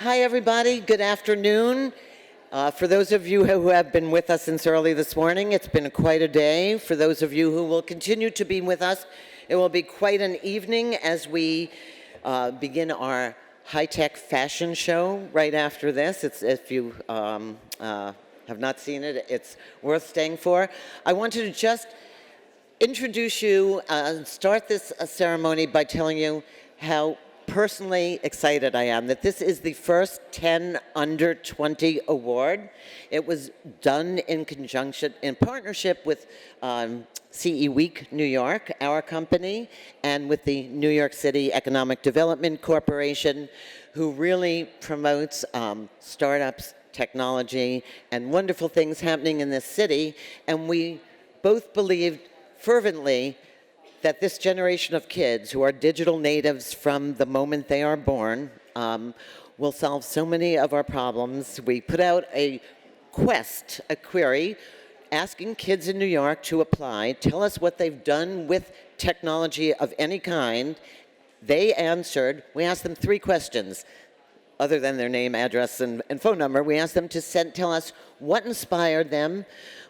Hi, everybody. Good afternoon. For those of you who have been with us since early this morning, it's been quite a day. For those of you who will continue to be with us, it will be quite an evening as we begin our high-tech fashion show right after this. If you have not seen it, it's worth staying for. I wanted to just introduce you and start this ceremony by telling you how personally excited I am that this is the first 10 under 20 award. It was done in partnership with CE Week New York, our company, and with the New York City Economic Development Corporation, who really promotes startups, technology, and wonderful things happening in this city. And we both believed fervently that this generation of kids who are digital natives from the moment they are born will solve so many of our problems. We put out a query, asking kids in New York to apply, tell us what they've done with technology of any kind. They answered. We asked them 3 questions. Other than their name, address, and phone number, we asked them to tell us what inspired them.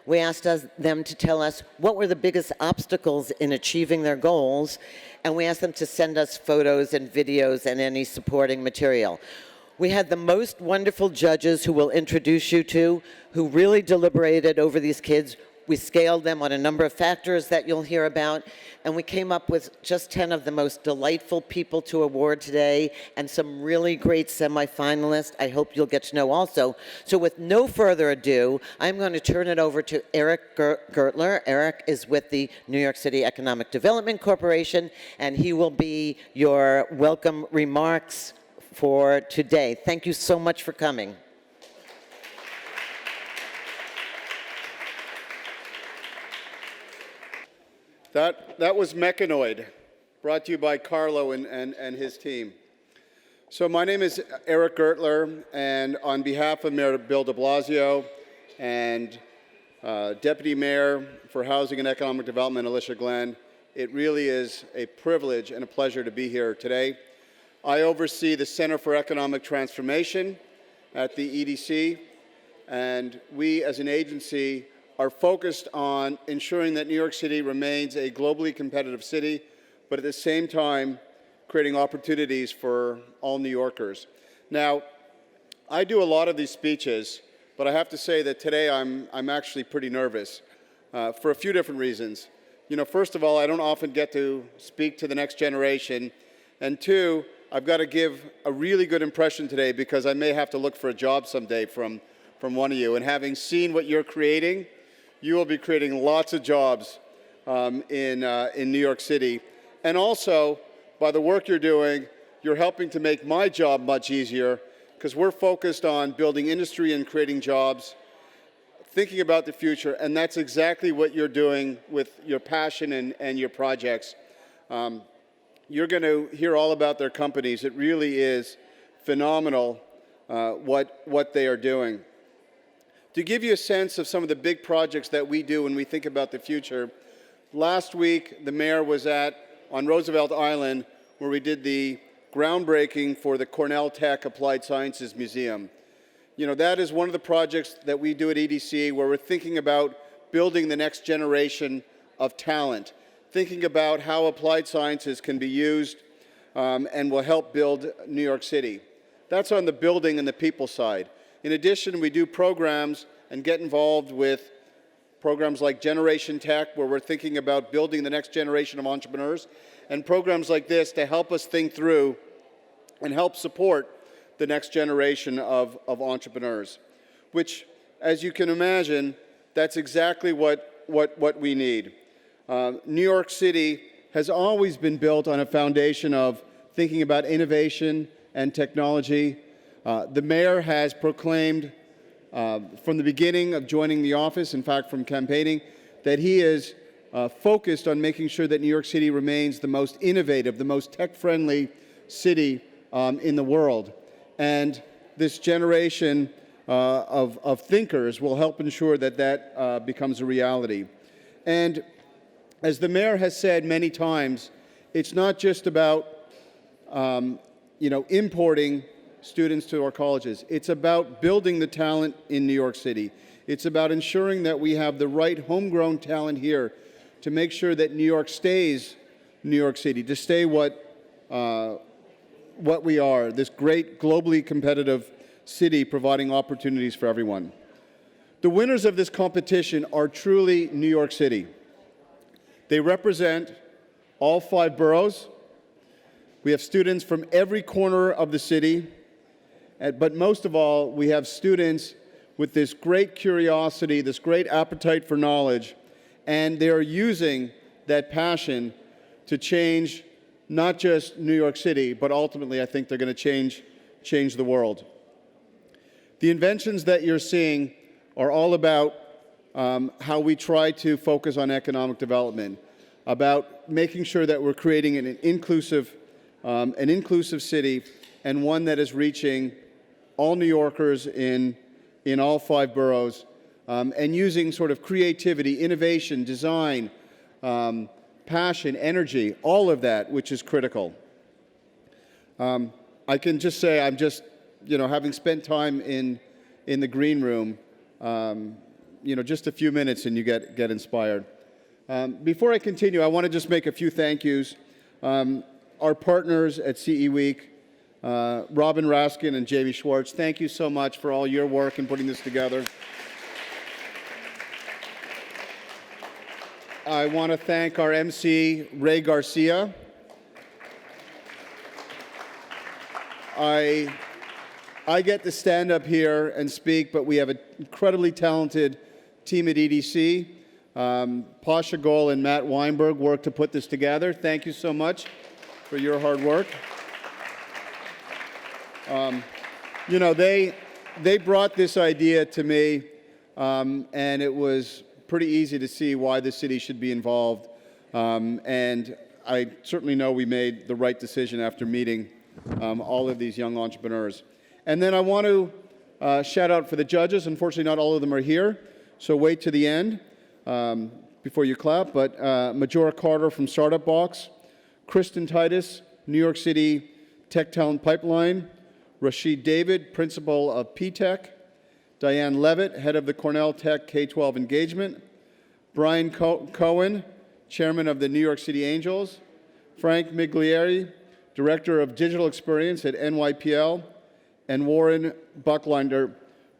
We asked them to tell us what were the biggest obstacles in achieving their goals, and we asked them to send us photos and videos and any supporting material. We had the most wonderful judges who we'll introduce you to, who really deliberated over these kids. We scaled them on a number of factors that you'll hear about, and we came up with just 10 of the most delightful people to award today and some really great semifinalists I hope you'll get to know also. So with no further ado, I'm going to turn it over to Eric Gertler. Eric is with the New York City Economic Development Corporation, and he will be your welcome remarks for today. Thank you so much for coming. That was Mechanoid, brought to you by Carlo and his team. So my name is Eric Gertler, and on behalf of Mayor Bill de Blasio and Deputy Mayor for Housing and Economic Development, Alicia Glenn, it really is a privilege and a pleasure to be here today. I oversee the Center for Economic Transformation at the EDC, and we as an agency are focused on ensuring that New York City remains a globally competitive city, but at the same time, creating opportunities for all New Yorkers. Now, I do a lot of these speeches, but I have to say that today I'm actually pretty nervous for a few different reasons. You know, first of all, I don't often get to speak to the next generation, and 2, I've got to give a really good impression today because I may have to look for a job someday from one of you. And having seen what you're creating, you will be creating lots of jobs in New York City. And also, by the work you're doing, you're helping to make my job much easier because we're focused on building industry and creating jobs, thinking about the future, and that's exactly what you're doing with your passion and your projects. You're going to hear all about their companies. It really is phenomenal what they are doing. To give you a sense of some of the big projects that we do when we think about the future, last week the mayor was on Roosevelt Island where we did the groundbreaking for the Cornell Tech Applied Sciences Museum. You know, that is one of the projects that we do at EDC where we're thinking about building the next generation of talent, thinking about how applied sciences can be used and will help build New York City. That's on the building and the people side. In addition, we do programs and get involved with programs like Generation Tech, where we're thinking about building the next generation of entrepreneurs, and programs like this to help us think through and help support the next generation of entrepreneurs, which, as you can imagine, that's exactly what we need. New York City has always been built on a foundation of thinking about innovation and technology. The mayor has proclaimed from the beginning of joining the office, in fact from campaigning, that he is focused on making sure that New York City remains the most innovative, the most tech-friendly city in the world. And this generation of thinkers will help ensure that becomes a reality. And as the mayor has said many times, it's not just about importing students to our colleges. It's about building the talent in New York City. It's about ensuring that we have the right homegrown talent here to make sure that New York stays New York City, to stay what we are, this great globally competitive city providing opportunities for everyone. The winners of this competition are truly New York City. They represent all 5 boroughs. We have students from every corner of the city, but most of all, we have students with this great curiosity, this great appetite for knowledge, and they are using that passion to change not just New York City, but ultimately I think they're going to change the world. The inventions that you're seeing are all about how we try to focus on economic development, about making sure that we're creating an inclusive city and one that is reaching all New Yorkers in all 5 boroughs, and using sort of creativity, innovation, design, passion, energy, all of that, which is critical. I can just say I'm just, having spent time in the green room, just a few minutes and you get inspired. Before I continue, I want to just make a few thank yous. Our partners at CE Week, Robin Raskin and Jamie Schwartz, thank you so much for all your work in putting this together. I want to thank our MC, Ray Garcia. I get to stand up here and speak, but we have an incredibly talented team at EDC. Pasha Goel and Matt Weinberg worked to put this together. Thank you so much for your hard work. They brought this idea to me, and it was pretty easy to see why the city should be involved. And I certainly know we made the right decision after meeting all of these young entrepreneurs. And then I want to shout out for the judges. Unfortunately, not all of them are here, so wait to the end before you clap. But Majora Carter from Startup Box, Kristen Titus, New York City Tech Talent Pipeline, Rashid David, principal of P-Tech, Diane Levitt, head of the Cornell Tech K-12 engagement, Brian Cohen, chairman of the New York City Angels, Frank Miglieri, director of digital experience at NYPL, and Warren Bucklinder,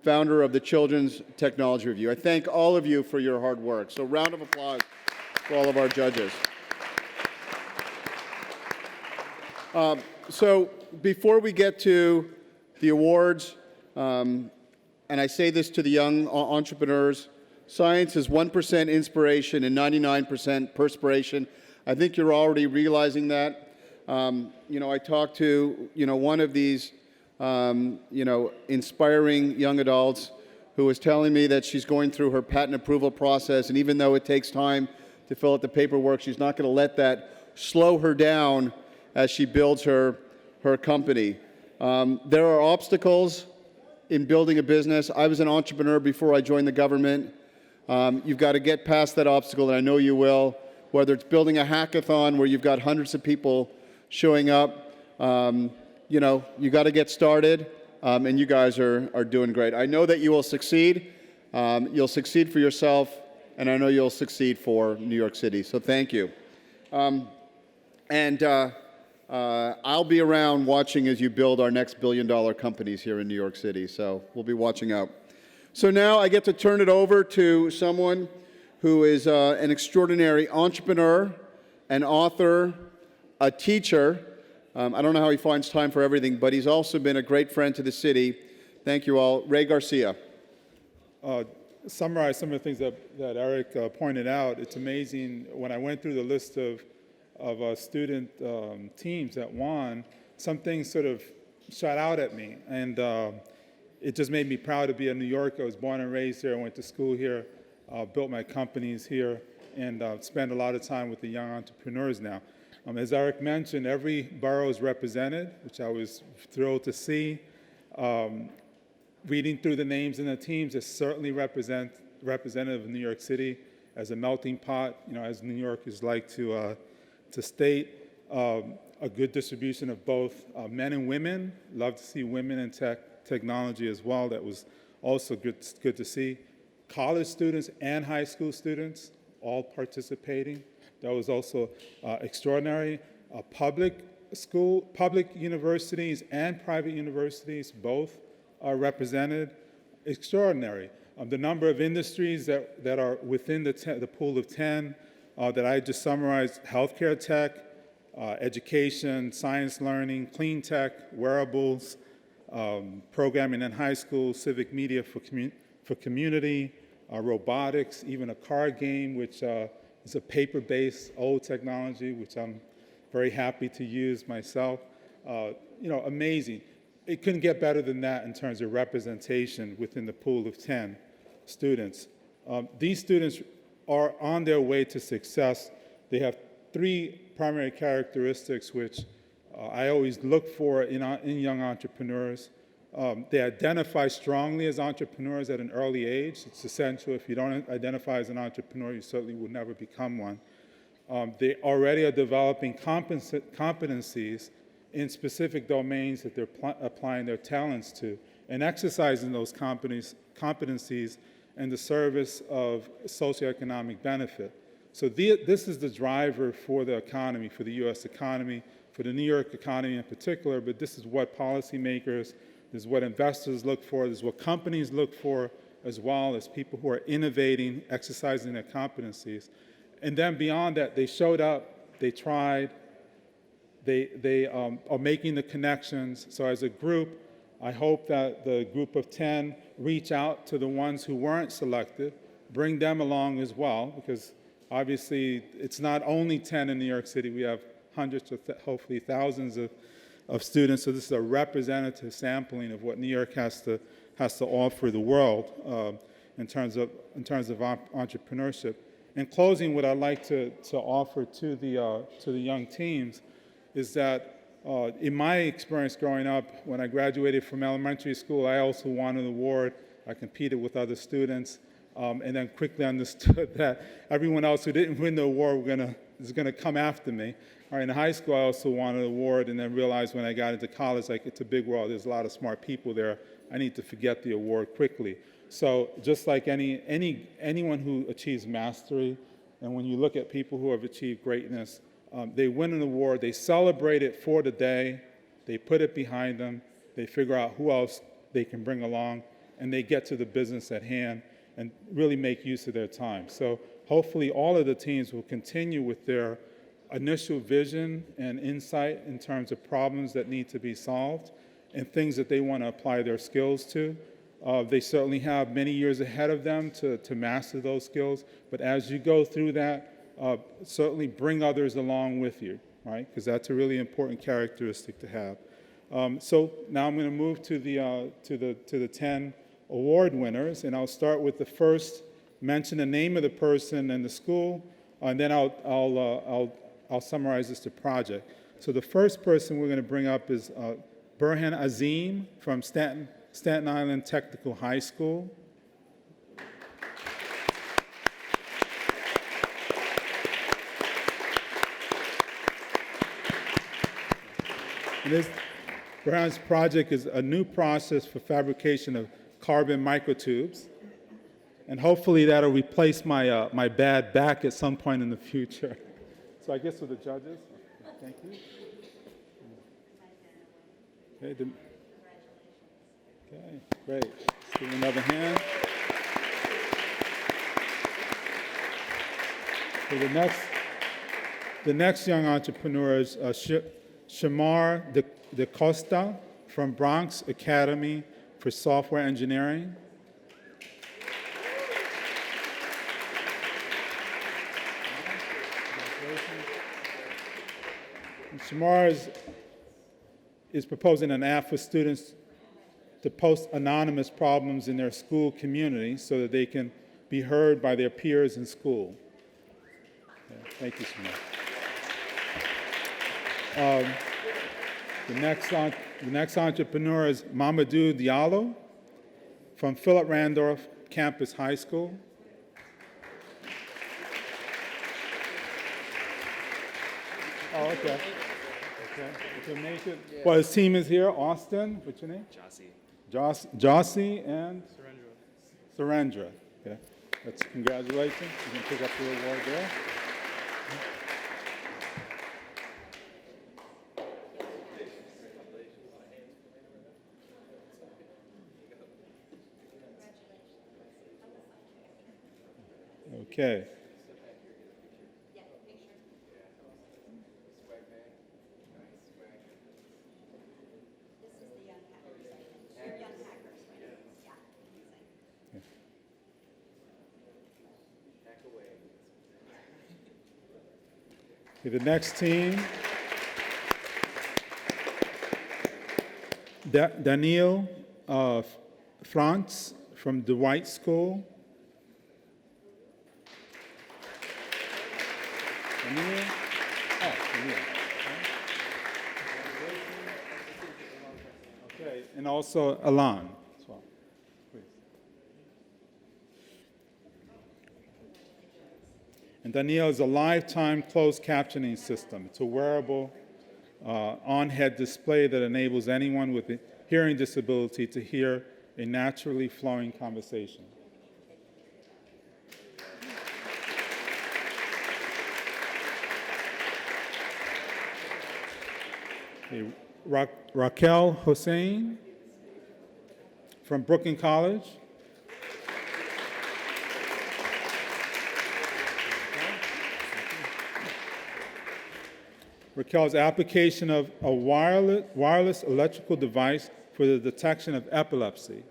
founder of the Children's Technology Review. I thank all of you for your hard work. So round of applause for all of our judges. So before we get to the awards, and I say this to the young entrepreneurs, science is 1% inspiration and 99% perspiration. I think you're already realizing that. I talked to, one of these, inspiring young adults who was telling me that she's going through her patent approval process, and even though it takes time to fill out the paperwork, she's not going to let that slow her down as she builds her company. There are obstacles in building a business. I was an entrepreneur before I joined the government. You've got to get past that obstacle, and I know you will, whether it's building a hackathon where you've got hundreds of people showing up. You got to get started, and you guys are doing great. I know that you will succeed. You'll succeed for yourself, and I know you'll succeed for New York City. So thank you. I'll be around watching as you build our next billion-dollar companies here in New York City, so we'll be watching out. So now I get to turn it over to someone who is an extraordinary entrepreneur, an author, a teacher. I don't know how he finds time for everything, but he's also been a great friend to the city. Thank you all. Ray Garcia. Summarize some of the things that Eric pointed out. It's amazing. When I went through the list of student teams that won, some things sort of shot out at me. And it just made me proud to be a New Yorker. I was born and raised here. I went to school here, built my companies here, and spend a lot of time with the young entrepreneurs now. As Eric mentioned, every borough is represented, which I was thrilled to see. Reading through the names and the teams is certainly representative of New York City as a melting pot, as New Yorkers like to state. a good distribution of both men and women. Love to see women in technology as well. That was also good to see. College students and high school students all participating. That was also extraordinary. Public universities and private universities both are represented. Extraordinary. The number of industries that are within the pool of 10 that I just summarized: healthcare tech, education, science learning, clean tech, wearables, programming in high school, civic media for community, robotics, even a card game, which is a paper-based old technology, which I'm very happy to use myself. Amazing. It couldn't get better than that in terms of representation within the pool of 10 students. These students are on their way to success. They have 3 primary characteristics which I always look for in young entrepreneurs. They identify strongly as entrepreneurs at an early age. It's essential. If you don't identify as an entrepreneur, you certainly will never become one. They already are developing competencies in specific domains that they're applying their talents to and exercising those competencies in the service of socioeconomic benefit. So this is the driver for the economy, for the U.S. economy, for the New York economy in particular, but this is what policymakers, this is what investors look for, this is what companies look for, as well as people who are innovating, exercising their competencies. And then beyond that, they showed up, they tried, they are making the connections. So as a group, I hope that the group of 10 reach out to the ones who weren't selected, bring them along as well, because obviously it's not only 10 in New York City. We have hundreds of, hopefully thousands of students. So this is a representative sampling of what New York has to offer the world in terms of entrepreneurship. In closing, what I'd like to offer to the young teams is that in my experience growing up, when I graduated from elementary school, I also won an award. I competed with other students, and then quickly understood that everyone else who didn't win the award is gonna come after me. All right, in high school, I also won an award, and then realized when I got into college, like, it's a big world. There's a lot of smart people there. I need to forget the award quickly. So just like anyone who achieves mastery, and when you look at people who have achieved greatness, they win an award, they celebrate it for the day, they put it behind them, they figure out who else they can bring along, and they get to the business at hand and really make use of their time. So hopefully all of the teams will continue with their initial vision and insight in terms of problems that need to be solved and things that they want to apply their skills to. They certainly have many years ahead of them to master those skills, but as you go through that, certainly bring others along with you, right? Because that's a really important characteristic to have. So now I'm going to move to the 10 award winners, and I'll start with the first. Mention the name of the person and the school, and then I'll summarize this to project. So the first person we're going to bring up is Burhan Azim from Staten Island Technical High School. And Burhan's project is a new process for fabrication of carbon microtubes. And hopefully that'll replace my bad back at some point in the future. So I guess with the judges, thank you. Okay, great. Let's give another hand. So the next young entrepreneur is Shamar De Costa from Bronx Academy for Software Engineering. Shamar is proposing an app for students to post anonymous problems in their school community so that they can be heard by their peers in school. Okay, thank you, Shamar. The next entrepreneur is Mamadou Diallo from Philip Randolph Campus High School. Oh, okay. Okay, you can make it. Well, his team is here. Austin, what's your name? Jossie and? Surendra. Okay, that's congratulations. You can pick up the award there. Okay. Okay, the next team, Daniel Franz from Dwight School. Daniel? Oh, Daniel. Okay, and also Alan as well. Please. And Daniel is a lifetime closed captioning system. It's a wearable on-head display that enables anyone with a hearing disability to hear a naturally flowing conversation. Okay, Raquel Hossein from Brooklyn College. Raquel's application of a wireless electrical device for the detection of epilepsy.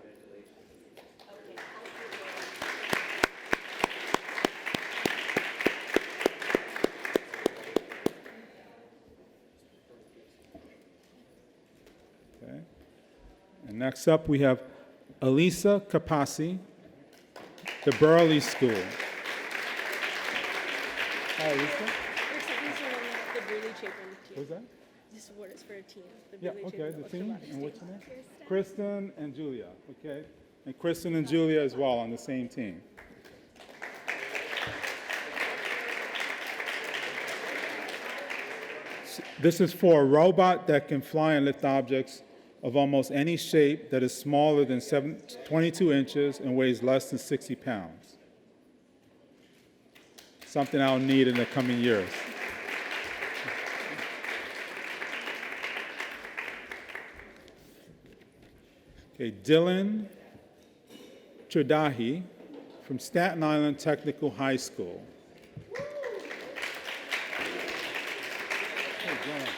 Okay. And next up, we have Elisa Capasi, the Burley School. Hi, Elisa. The Burley Chapin team. What's that? This award is for a team. The Yeah, Burley okay, Chapin the team. Ultralight And what's team. your name? Kristen and Julia, okay? And Kristen and Julia as well on the same team. This is for a robot that can fly and lift objects of almost any shape that is smaller than 22 inches and weighs less than 60 pounds. Something I'll need in the coming years. Okay, Dylan Tradahi from Staten Island Technical High School. Hey, Dylan.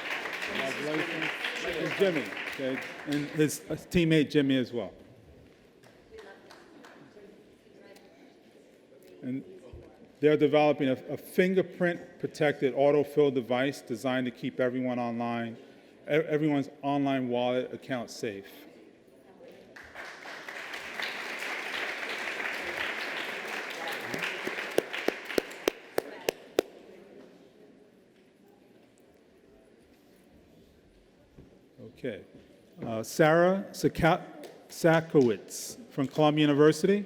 Congratulations. And Jimmy, okay, and his teammate Jimmy as well. And they're developing a fingerprint-protected autofill device designed to keep everyone's online wallet account safe. Okay. Sarah Sakowitz from Columbia University.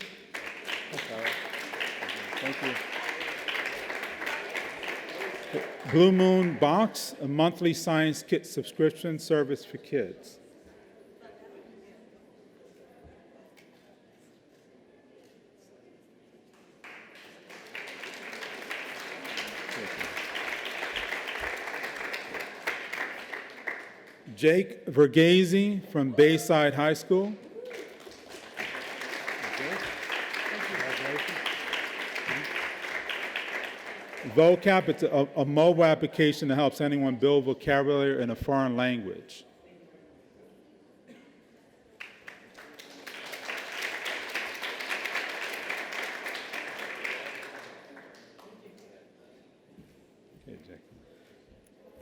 Thank you. Blue Moon Box, a monthly science kit subscription service for kids. Jake Verghese from Bayside High School. Vocab, it's a mobile application that helps anyone build vocabulary in a foreign language. Okay, Jake.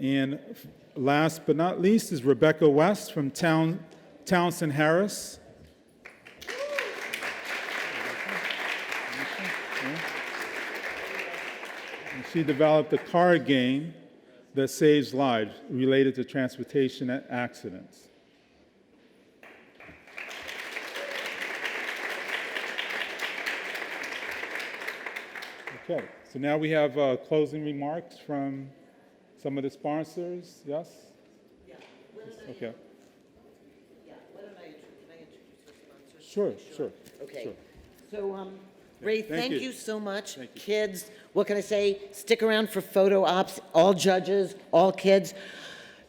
And last but not least is Rebecca West from Townsend Harris. And she developed a card game that saves lives related to transportation accidents. Okay, so now we have closing remarks from some of the sponsors. Yes? Okay. Yeah, can I introduce the sponsors? Sure, sure. Okay. Sure. So, Ray, Thank thank you. you so much. Thank you. Kids, what can I say? Stick around for photo ops, all judges, all kids.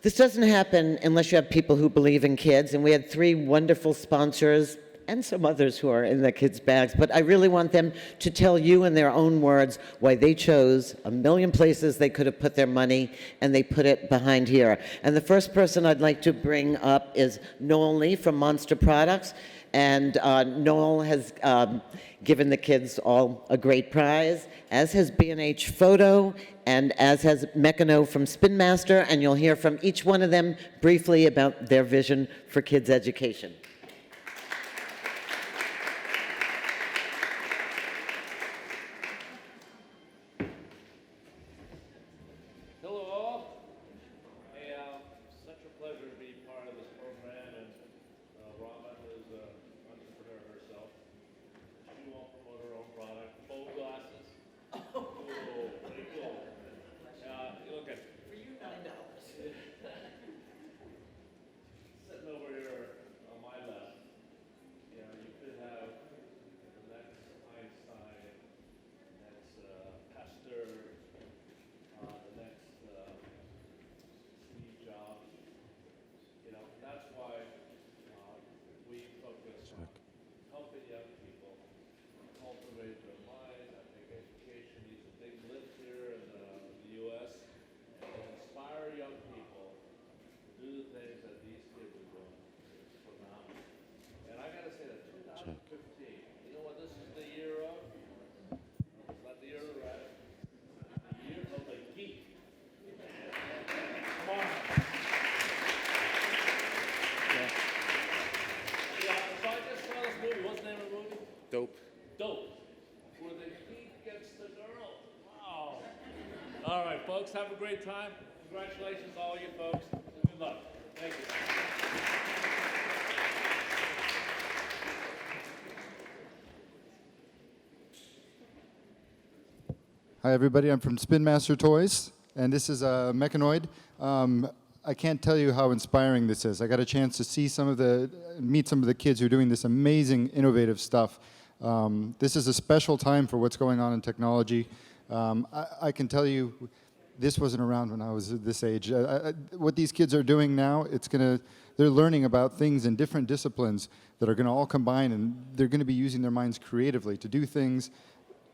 This doesn't happen unless you have people who believe in kids, and we had 3 wonderful sponsors and some others who are in the kids' bags, but I really want them to tell you in their own words why they chose a million places they could have put their money, and they put it behind here. And the first person I'd like to bring up is Noel Lee from Monster Products. And Noel has given the kids all a great prize, as has B&H Photo, and as has Meccano from Spin Master, and you'll hear from each one of them briefly about their vision for kids' education. Hello all. Hey, such a pleasure to be part of this program, and Robin is an entrepreneur herself. She won't promote her own product. Full glasses. Oh, pretty cool. Look at For you, I know. sitting over here on my left. You know, you could have the next Einstein, next Pasteur, the next Steve Jobs. You know, that's why we focus on helping young people cultivate their minds. I think education needs a big lift here in the U.S. and inspire young people to do the things that these kids are doing. It's phenomenal. And I got to say that 2015, you know what this is the year of? It's not the year of the rabbit. The year of the geek. Come on. Yeah, so I just saw this movie. What's the name of the movie? Dope. Dope. Where the geek gets the girl. Wow. All right, folks, have a great time. Congratulations, all you folks. Good luck. Thank you. Hi, everybody. I'm from Spin Master Toys, and this is a Mechanoid. I can't tell you how inspiring this is. I got a chance to meet some of the kids who are doing this amazing, innovative stuff. This is a special time for what's going on in technology. I can tell you, this wasn't around when I was this age. What these kids are doing now, they're learning about things in different disciplines that are going to all combine, and they're going to be using their minds creatively to do things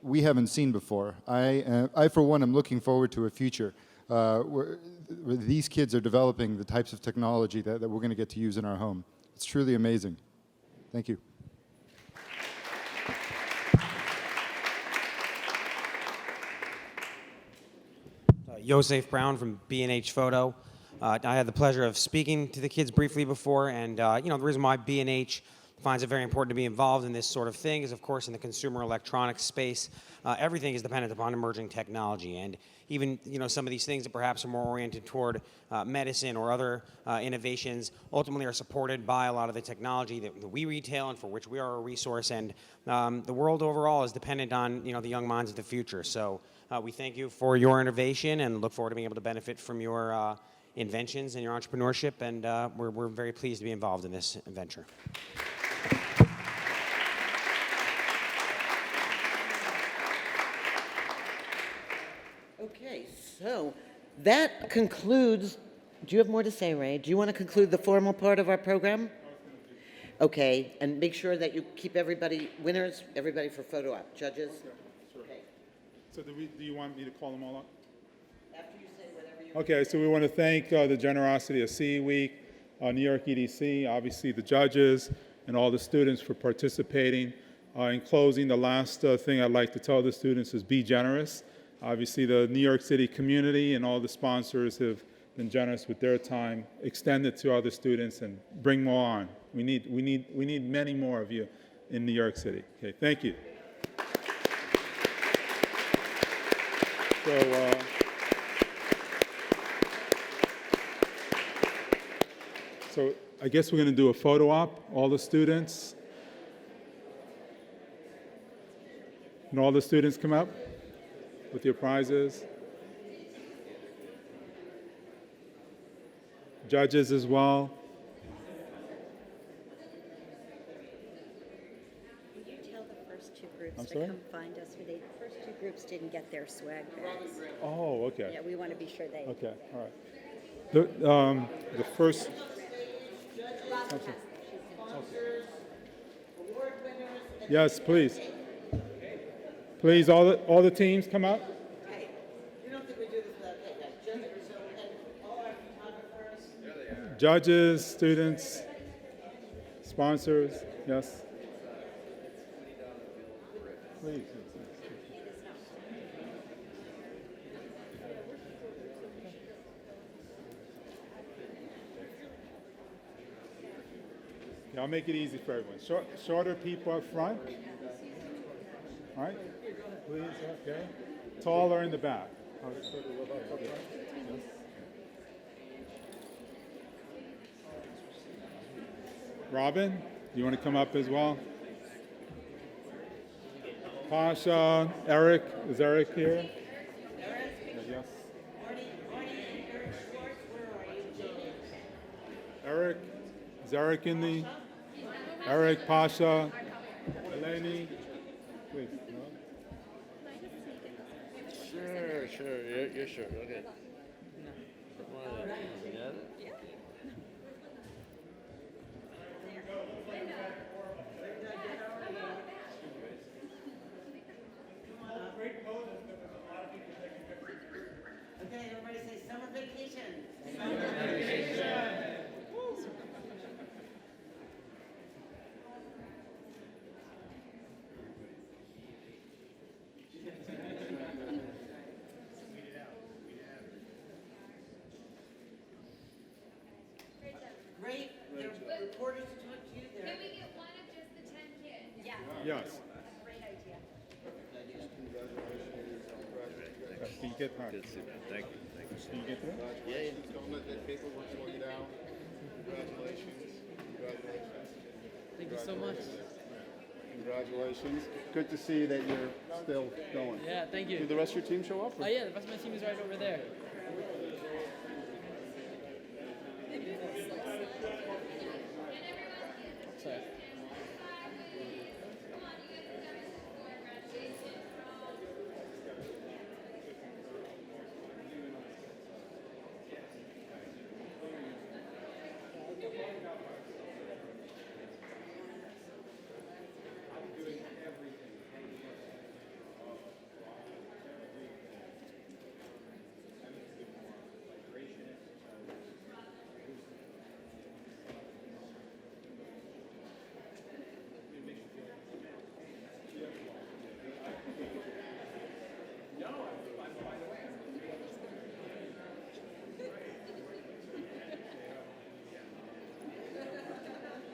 we haven't seen before. I for one, am looking forward to a future where these kids are developing the types of technology that we're going to get to use in our home. It's truly amazing. Thank you. Joseph Brown from B&H Photo. I had the pleasure of speaking to the kids briefly before, and the reason why B&H finds it very important to be involved in this sort of thing is, of course, in the consumer electronics space, everything is dependent upon emerging technology, and even some of these things that perhaps are more oriented toward medicine or other innovations ultimately are supported by a lot of the technology that we retail and for which we are a resource, and the world overall is dependent on the young minds of the future. So we thank you for your innovation and look forward to being able to benefit from your inventions and your entrepreneurship, and we're very pleased to be involved in this venture. Okay, so that concludes. Do you have more to say, Ray? Do you want to conclude the formal part of our program? Okay, and make sure that you keep everybody, winners, everybody for photo op, judges. Okay. So do you want me to call them all up? After you say whatever you. Okay, so we want to thank the generosity of CE Week, New York EDC, obviously the judges, and all the students for participating. In closing, the last thing I'd like to tell the students is be generous. Obviously, the New York City community and all the sponsors have been generous with their time. Extend it to other students and bring more on. We need many more of you in New York City. Okay, thank you. So I guess we're going to do a photo op, all the students. And all the students come up with your prizes. judges as well. Will you tell the first two groups I'm to sorry? come find us? For the first two groups didn't get their swag bags. Oh, okay. Yeah, we want to be sure they. Okay, all right. The first. Okay. Yes, please. Please, all the teams come up. Hey, you don't think we do this without, and all our photographers? Judges, students, sponsors, yes. Please. Yeah, I'll make it easy for everyone. Shorter people up front. All right, please, okay. Taller in the back. Yes. Robin, you want to come up as well? Pasha, Eric, is Eric here? Yes. Eric, is Eric in the? Eric, Pasha, Eleni, please. No? Sure. You're sure. Okay. Okay, everybody say summer vacation. Great. The reporters to talk to you there. Can we get one of just the 10 kids? Yeah. Yes. Great idea. Can you get her? Thank you. Can you get there? Don't let that paperwork slow you down. Congratulations. Thank you so much. Congratulations. Good to see that you're still going. Yeah, thank Did you. the rest of your team show up? Oh yeah, the rest of my team is right over there. Sorry.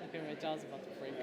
Okay, my jaw's about to break.